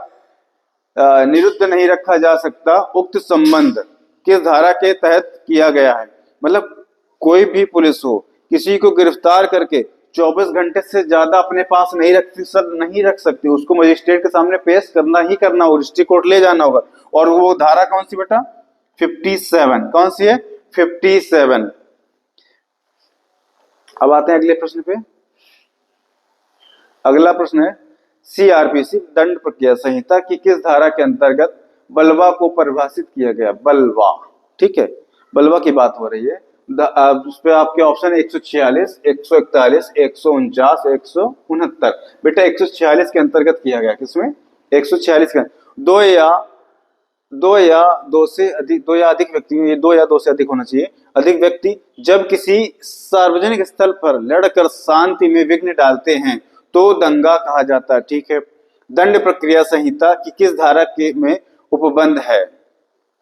A: निरुद्ध नहीं रखा जा सकता। उक्त संबंध किस धारा के तहत किया गया है? मतलब कोई भी पुलिस हो किसी को गिरफ्तार करके 24 घंटे से ज्यादा अपने पास नहीं रख सकती, उसको मजिस्ट्रेट के सामने पेश करना ही करना होगा, डिस्ट्रिक्ट कोर्ट ले जाना होगा। और वो धारा कौन सी बेटा? 57। कौन सी है? 57। अब आते हैं अगले प्रश्न पे। अगला प्रश्न है सीआरपीसी दंड प्रक्रिया संहिता की किस धारा के अंतर्गत बलवा को परिभाषित किया गया? बलवा, ठीक है, बलवा की बात हो रही है। उस पे आपके ऑप्शन 146, 141, 149, 169। बेटा 146 के अंतर्गत किया गया। किसमें? 146 का दो या दो से अधिक व्यक्ति, ये दो या दो से अधिक होना चाहिए, अधिक व्यक्ति जब किसी सार्वजनिक स्थल पर लड़कर शांति में विघ्न डालते हैं तो दंगा कहा जाता है, ठीक है। दंड प्रक्रिया संहिता की किस धारा के में उपबंध है?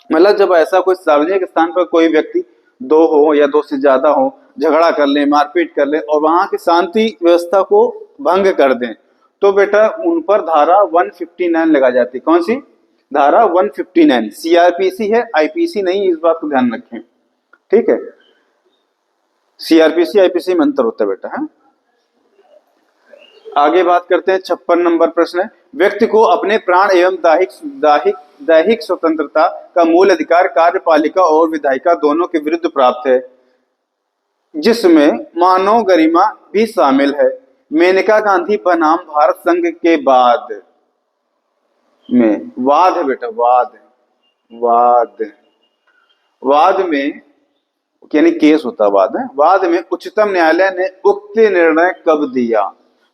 A: मतलब जब ऐसा कोई सार्वजनिक स्थान पर कोई व्यक्ति दो हो या दो से ज्यादा हो, झगड़ा कर ले, मारपीट कर ले और वहां की शांति व्यवस्था को भंग कर दें, तो बेटा उन पर धारा 159 लगा जाती है। कौन सी धारा? 159। सीआरपीसी है, आईपीसी नहीं, इस बात को ध्यान रखें, ठीक है। सीआरपीसी आईपीसी में अंतर होता है बेटा, है। आगे बात करते हैं 56 नंबर प्रश्न है, व्यक्ति को अपने प्राण एवं दैहिक स्वतंत्रता का मूल अधिकार कार्यपालिका और विधायिका दोनों के विरुद्ध प्राप्त है, जिसमें मानव गरिमा भी शामिल है। मेनका गांधी बनाम भारत संघ के बाद में वाद है बेटा, वाद में यानी केस होता है, वाद में उच्चतम न्यायालय ने उक्त निर्णय कब दिया?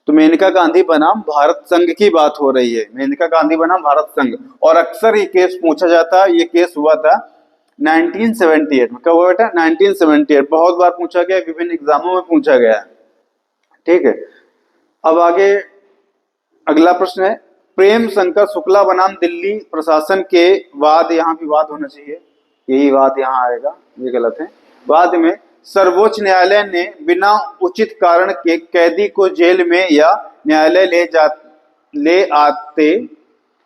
A: तो मेनका गांधी बनाम भारत संघ की बात हो रही है, मेनका गांधी बनाम भारत संघ। और अक्सर ये केस पूछा जाता है, ये केस हुआ था 1978 में। कब हुआ बेटा? 1978। बहुत बार पूछा गया, विभिन्न एग्जामों में पूछा गया, ठीक है। अब आगे अगला प्रश्न है, प्रेम शंकर शुक्ला बनाम दिल्ली प्रशासन के वाद, यहाँ भी वाद होना चाहिए, यही वाद यहाँ आएगा, ये गलत है। बाद में सर्वोच्च न्यायालय ने बिना उचित कारण के कैदी को जेल में या न्यायालय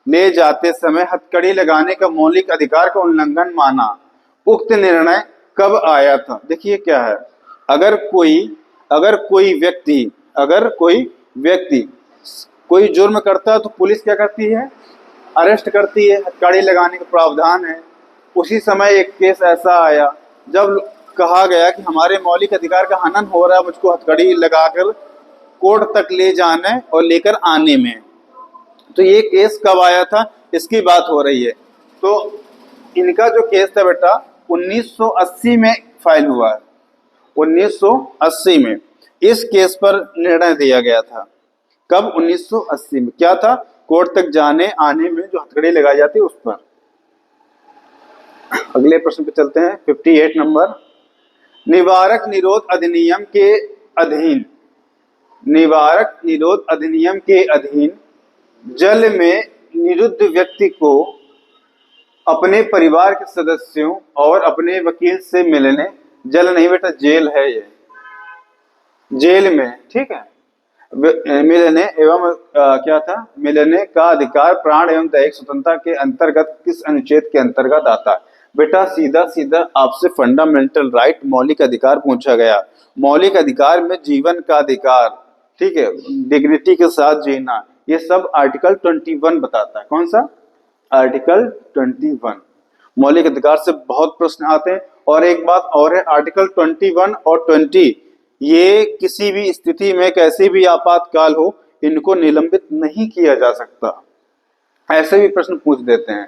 A: ले जाते समय हथकड़ी लगाने का मौलिक अधिकार का उल्लंघन माना। उक्त निर्णय कब आया था? देखिए क्या है, अगर कोई व्यक्ति कोई जुर्म करता है तो पुलिस क्या करती है? अरेस्ट करती है, हथकड़ी लगाने का प्रावधान है। उसी समय एक केस ऐसा आया जब कहा गया कि हमारे मौलिक अधिकार का हनन हो रहा है, मुझको हथकड़ी लगाकर कोर्ट तक ले जाने और लेकर आने में। तो ये केस कब आया था, इसकी बात हो रही है। तो इनका जो केस था बेटा 1980 में फाइल हुआ है, 1980 में इस केस पर निर्णय दिया गया था। कब? 1980 में। क्या था? कोर्ट तक जाने आने में जो हथकड़ी लगाई जाती है उस पर। अगले प्रश्न पे चलते हैं, 58 नंबर। निवारक निरोध अधिनियम के अधीन जेल में निरुद्ध व्यक्ति को अपने परिवार के सदस्यों और अपने वकील से मिलने, जेल नहीं बेटा जेल है ये, जेल में, ठीक है, मिलने एवं क्या था, मिलने का अधिकार प्राण एवं दैहिक स्वतंत्रता के अंतर्गत किस अनुच्छेद के अंतर्गत आता है? बेटा सीधा सीधा आपसे फंडामेंटल राइट, मौलिक अधिकार पूछा गया। मौलिक अधिकार में जीवन का अधिकार, ठीक है, डिग्निटी के साथ जीना, ये सब आर्टिकल 21 बताता है। कौन सा? आर्टिकल 21। मौलिक अधिकार से बहुत प्रश्न आते हैं। और एक बात और है, आर्टिकल 21 और 20 ये किसी भी स्थिति में, कैसे भी आपातकाल हो, इनको निलंबित नहीं किया जा सकता। ऐसे भी प्रश्न पूछ देते हैं।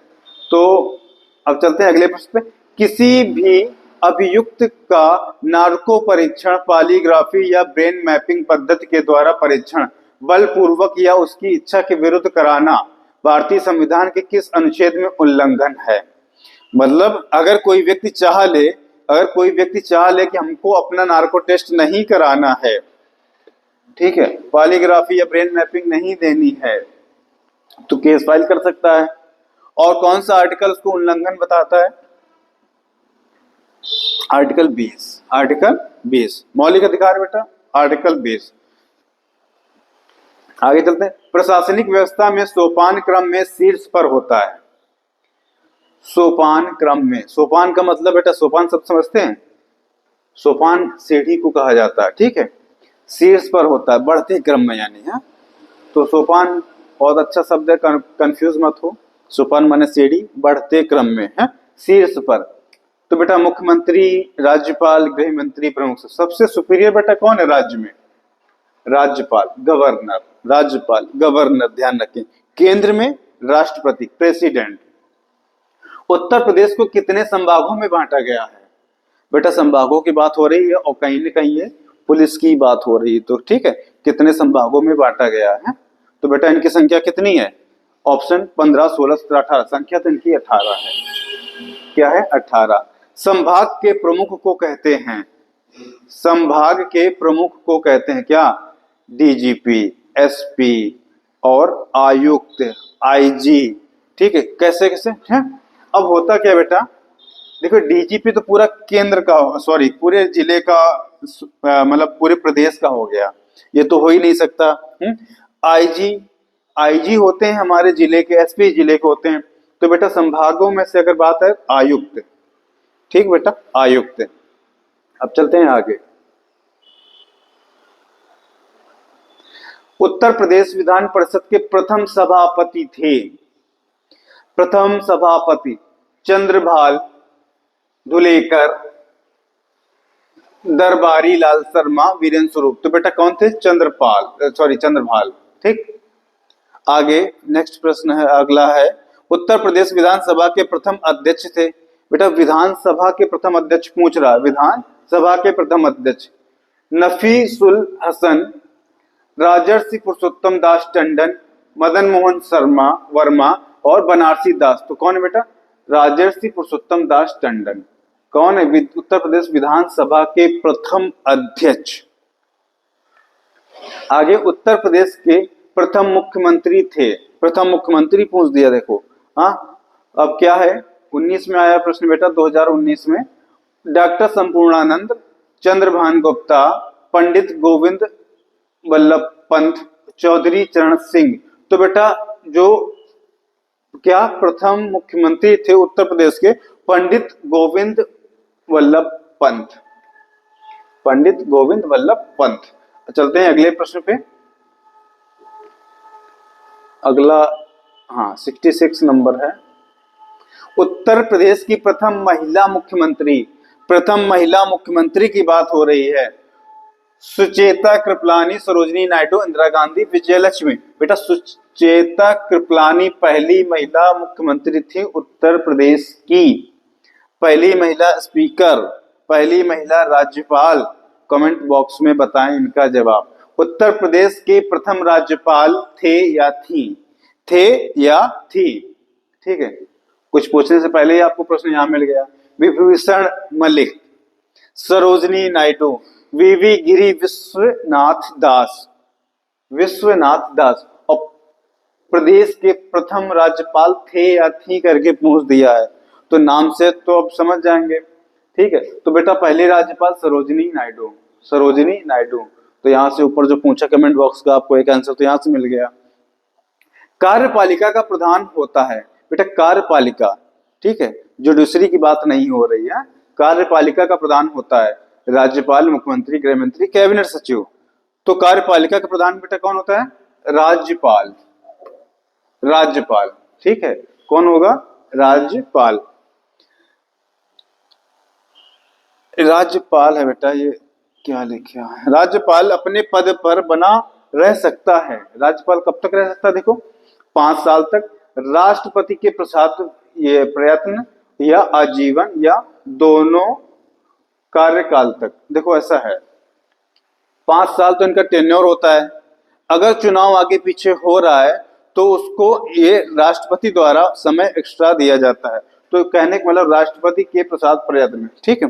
A: तो अब चलते हैं अगले प्रश्न पे। किसी भी अभियुक्त का नार्को परीक्षण पॉलीग्राफी या ब्रेन मैपिंग पद्धति के द्वारा परीक्षण बलपूर्वक या उसकी इच्छा के विरुद्ध कराना भारतीय संविधान के किस अनुच्छेद में उल्लंघन है? मतलब अगर कोई व्यक्ति चाह ले, कि हमको अपना नार्को टेस्ट नहीं कराना है, ठीक है, पॉलीग्राफी या ब्रेन मैपिंग नहीं देनी है, तो केस फाइल कर सकता है। और कौन सा आर्टिकल उसको उल्लंघन बताता है? आर्टिकल 20। आर्टिकल 20 मौलिक अधिकार बेटा, आर्टिकल 20। आगे चलते हैं। प्रशासनिक व्यवस्था में सोपान क्रम में शीर्ष पर होता है। सोपान क्रम में, सोपान का मतलब बेटा, सोपान सब समझते हैं, सोपान सीढ़ी को कहा जाता है, ठीक है, शीर्ष पर होता है, बढ़ते क्रम में यानी है। तो सोपान बहुत अच्छा शब्द है, कंफ्यूज मत हो। सोपान माने सीढ़ी, बढ़ते क्रम में है, शीर्ष पर। तो बेटा मुख्यमंत्री, राज्यपाल, गृह मंत्री, प्रमुख सबसे सुपीरियर बेटा कौन है राज्य में? राज्यपाल, गवर्नर, राज्यपाल, गवर्नर, ध्यान रखें। केंद्र में राष्ट्रपति, प्रेसिडेंट। उत्तर प्रदेश को कितने संभागों में बांटा गया है? बेटा संभागों की बात हो रही है और कहीं न कहीं ये पुलिस की बात हो रही है, तो ठीक है, कितने संभागों में बांटा गया है? तो बेटा इनकी संख्या कितनी है? ऑप्शन 15, 16, 17, 18। संख्या तो इनकी 18 है। क्या है? 18। संभाग के प्रमुख को कहते हैं, संभाग के प्रमुख को कहते हैं क्या? डीजीपी, एसपी और आयुक्त, आईजी, ठीक है। कैसे कैसे है? अब होता क्या बेटा, देखो डीजीपी तो पूरा केंद्र का, सॉरी पूरे जिले का, मतलब पूरे प्रदेश का हो गया, ये तो हो ही नहीं सकता। आईजी होते हैं हमारे जिले के, एसपी जिले के होते हैं। तो बेटा संभागों में से अगर बात है, आयुक्त, ठीक बेटा, आयुक्त। अब चलते हैं आगे। उत्तर प्रदेश विधान परिषद के प्रथम सभापति थे, प्रथम सभापति चंद्रभाल धुलेकर, दरबारी लाल शर्मा, वीरेंद्र स्वरूप। तो बेटा कौन थे? चंद्रभाल, ठीक। आगे नेक्स्ट प्रश्न है, अगला है, उत्तर प्रदेश विधानसभा के प्रथम अध्यक्ष थे। बेटा विधानसभा के प्रथम अध्यक्ष पूछ रहा है, विधानसभा के प्रथम अध्यक्ष नफीसुल हसन, राजर्षि पुरुषोत्तम दास टंडन, मदन मोहन शर्मा वर्मा और बनारसी दास। तो कौन है बेटा? राजर्षि पुरुषोत्तम दास टंडन। कौन है उत्तर प्रदेश विधानसभा के प्रथम अध्यक्ष? आगे उत्तर प्रदेश के प्रथम मुख्यमंत्री थे, प्रथम मुख्यमंत्री पूछ दिया देखो। हाँ अब क्या है, 19 में आया प्रश्न बेटा, 2019 में। डॉक्टर संपूर्णानंद, चंद्रभान गुप्ता, पंडित गोविंद वल्लभ पंत, चौधरी चरण सिंह। तो बेटा जो क्या प्रथम मुख्यमंत्री थे उत्तर प्रदेश के? पंडित गोविंद वल्लभ पंत, पंडित गोविंद वल्लभ पंत। चलते हैं अगले प्रश्न पे। अगला 66 नंबर है। उत्तर प्रदेश की प्रथम महिला मुख्यमंत्री, प्रथम महिला मुख्यमंत्री की बात हो रही है। सुचेता कृपलानी, सरोजिनी नायडू, इंदिरा गांधी, विजयलक्ष्मी। बेटा सुचेता कृपलानी पहली महिला मुख्यमंत्री थी उत्तर प्रदेश की, पहली महिला स्पीकर, पहली महिला राज्यपाल। कमेंट बॉक्स में बताएं इनका जवाब। उत्तर प्रदेश के प्रथम राज्यपाल थे या थी? थे या थी? ठीक है, कुछ पूछने से पहले ही आपको प्रश्न यहां मिल गया। विभूषण मलिक, सरोजिनी नायडू, वीवी गिरी, विश्वनाथ दास, विश्वनाथ दास। और प्रदेश के प्रथम राज्यपाल थे या थी करके पूछ दिया है, तो नाम से तो अब समझ जाएंगे। ठीक है, तो बेटा पहले राज्यपाल सरोजिनी नायडू, सरोजिनी नायडू। तो यहाँ से ऊपर जो पूछा कमेंट बॉक्स का आपको एक आंसर तो यहाँ से मिल गया। कार्यपालिका का प्रधान होता है बेटा कार्यपालिका, ठीक है, जुडिशरी की बात नहीं हो रही है। कार्यपालिका का प्रधान होता है राज्यपाल, मुख्यमंत्री, गृह मंत्री, कैबिनेट सचिव। तो कार्यपालिका का प्रधान बेटा कौन होता है? राज्यपाल। राज्यपाल, ठीक है, कौन होगा? राज्यपाल। राज्यपाल है बेटा, ये क्या लिखा है? राज्यपाल अपने पद पर बना रह सकता है। राज्यपाल कब तक रह सकता है? देखो 5 साल तक, राष्ट्रपति के प्रसाद ये प्रयत्न या आजीवन या दोनों कार्यकाल तक। देखो ऐसा है, 5 साल तो इनका टेन्योर होता है। अगर चुनाव आगे पीछे हो रहा है तो उसको ये राष्ट्रपति द्वारा समय एक्स्ट्रा दिया जाता है। तो कहने का मतलब राष्ट्रपति के प्रसाद प्रयत्न, ठीक है,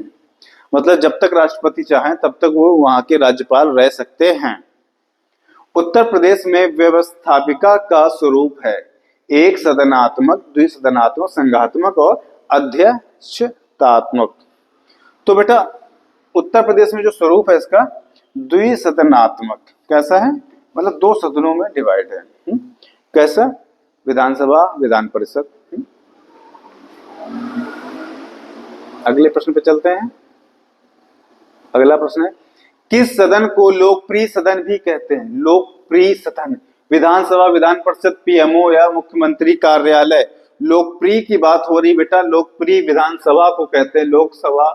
A: मतलब जब तक राष्ट्रपति चाहें तब तक वो वहां के राज्यपाल रह सकते हैं। उत्तर प्रदेश में व्यवस्थापिका का स्वरूप है एक सदनात्मक, द्विसदनात्मक, संघात्मक और अध्यक्षतात्मक। तो बेटा उत्तर प्रदेश में जो स्वरूप है इसका द्विसदनात्मक। कैसा है? मतलब 2 सदनों में डिवाइड है। कैसा? विधानसभा, विधान परिषद। अगले प्रश्न पे चलते हैं। अगला प्रश्न है, किस सदन को लोकप्रिय सदन भी कहते हैं? लोकप्रिय सदन, विधानसभा, विधान परिषद, पीएमओ या मुख्यमंत्री कार्यालय। लोकप्रिय की बात हो रही बेटा, लोकप्रिय विधानसभा को कहते हैं। लोकसभा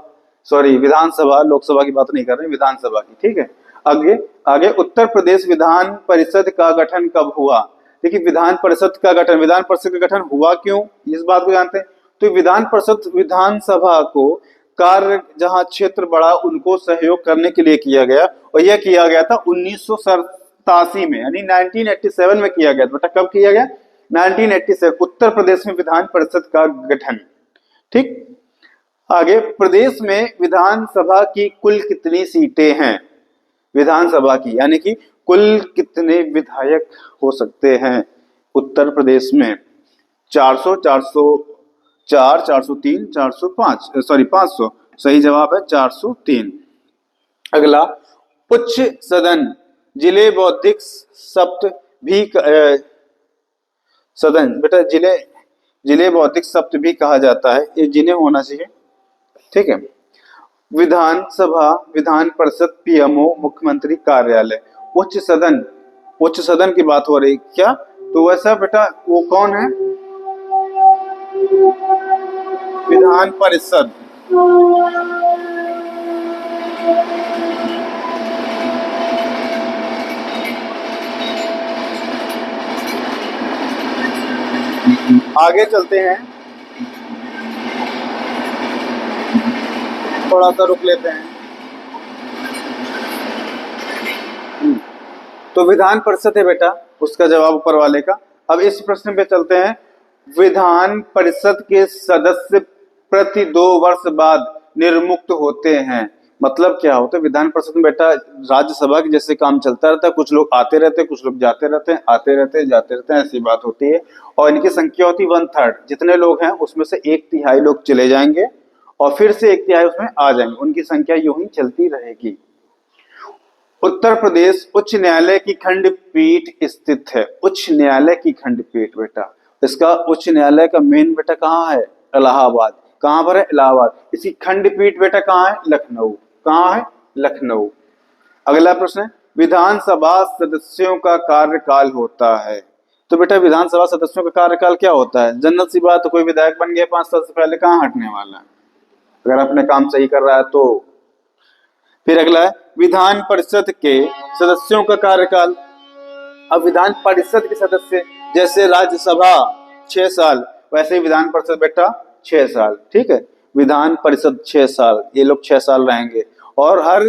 A: सॉरी विधानसभा, लोकसभा की बात नहीं कर रहे, विधानसभा की, ठीक है। आगे आगे उत्तर प्रदेश विधान परिषद का गठन कब हुआ? देखिए विधान परिषद का गठन, विधान परिषद का गठन हुआ क्यों, इस बात को जानते हैं। तो विधान परिषद विधानसभा को कार्य जहां क्षेत्र बढ़ा उनको सहयोग करने के लिए किया गया, और यह किया गया था 1987 में, यानी 1987 में किया गया। बेटा कब किया गया? 1987। उत्तर प्रदेश में विधान परिषद का गठन, ठीक। आगे, प्रदेश में विधानसभा की कुल कितनी सीटें हैं? विधानसभा की यानी कि कुल कितने विधायक हो सकते हैं उत्तर प्रदेश में? 400, 404, 403, 405, सॉरी 500। सही जवाब है 403। अगला, उच्च सदन जिले बौद्धिक सप्त भी सदन बेटा जिले बौद्धिक सप्त भी कहा जाता है। ये जिले होना चाहिए, ठीक है। विधानसभा, विधान परिषद, पीएमओ, मुख्यमंत्री कार्यालय। उच्च सदन की बात हो रही क्या? तो वैसा बेटा वो कौन है? विधान परिषद। आगे चलते हैं, थोड़ा सा रुक लेते हैं। तो विधान परिषद है बेटा, उसका जवाब ऊपर वाले का। अब इस प्रश्न पे चलते हैं। विधान परिषद के सदस्य प्रति 2 वर्ष बाद निर्मुक्त होते हैं। मतलब क्या होता है? विधान परिषद में बेटा राज्यसभा के जैसे काम चलता रहता है, कुछ लोग आते रहते हैं, कुछ लोग जाते रहते हैं, आते रहते हैं, जाते रहते हैं, ऐसी बात होती है। और इनकी संख्या होती है 1/3। जितने लोग हैं उसमें से 1/3 लोग चले जाएंगे और फिर से 1/3 उसमें आ जाएंगे। उनकी संख्या यूं ही चलती रहेगी। उत्तर प्रदेश उच्च न्यायालय की खंडपीठ स्थित है। उच्च न्यायालय की खंडपीठ बेटा, इसका उच्च न्यायालय का मेन बेटा कहाँ है? इलाहाबाद। कहाँ पर है? इलाहाबाद। इसकी खंडपीठ बेटा कहाँ है? लखनऊ। कहाँ है? लखनऊ। अगला प्रश्न है, विधानसभा सदस्यों का कार्यकाल होता है। तो बेटा विधानसभा सदस्यों का कार्यकाल क्या होता है? जनरल सी बात, तो कोई विधायक बन गया 5 साल से पहले, कहाँ हटने वाला है अगर अपने काम सही कर रहा है तो। फिर अगला है, विधान परिषद के सदस्यों का कार्यकाल। अब विधान परिषद के सदस्य जैसे राज्यसभा 6 साल, वैसे ही विधान परिषद बेटा 6 साल, ठीक है। विधान परिषद 6 साल, ये लोग 6 साल रहेंगे। और हर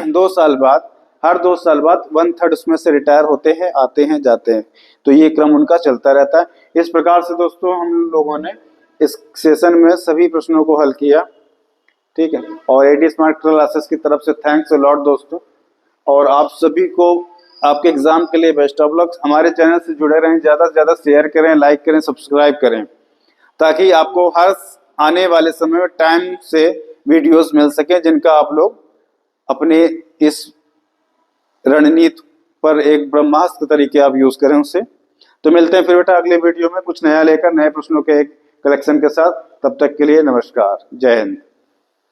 A: 2 साल बाद 1/3 उसमें से रिटायर होते हैं, आते हैं, जाते हैं। तो ये क्रम उनका चलता रहता है। इस प्रकार से दोस्तों हम लोगों ने इस सेशन में सभी प्रश्नों को हल किया, ठीक है। और एडी स्मार्ट क्लासेस की तरफ से थैंक्स अ लॉट दोस्तों। और आप सभी को आपके एग्जाम के लिए बेस्ट ऑफ लक। हमारे चैनल से जुड़े रहें, ज़्यादा से ज़्यादा शेयर करें, लाइक करें, सब्सक्राइब करें, ताकि आपको हर आने वाले समय में टाइम से वीडियोस मिल सके जिनका आप लोग अपने इस रणनीति पर एक ब्रह्मास्त्र तरीके आप यूज करें उससे। तो मिलते हैं फिर बेटा अगले वीडियो में कुछ नया लेकर, नए प्रश्नों के एक कलेक्शन के साथ। तब तक के लिए नमस्कार, जय हिंद।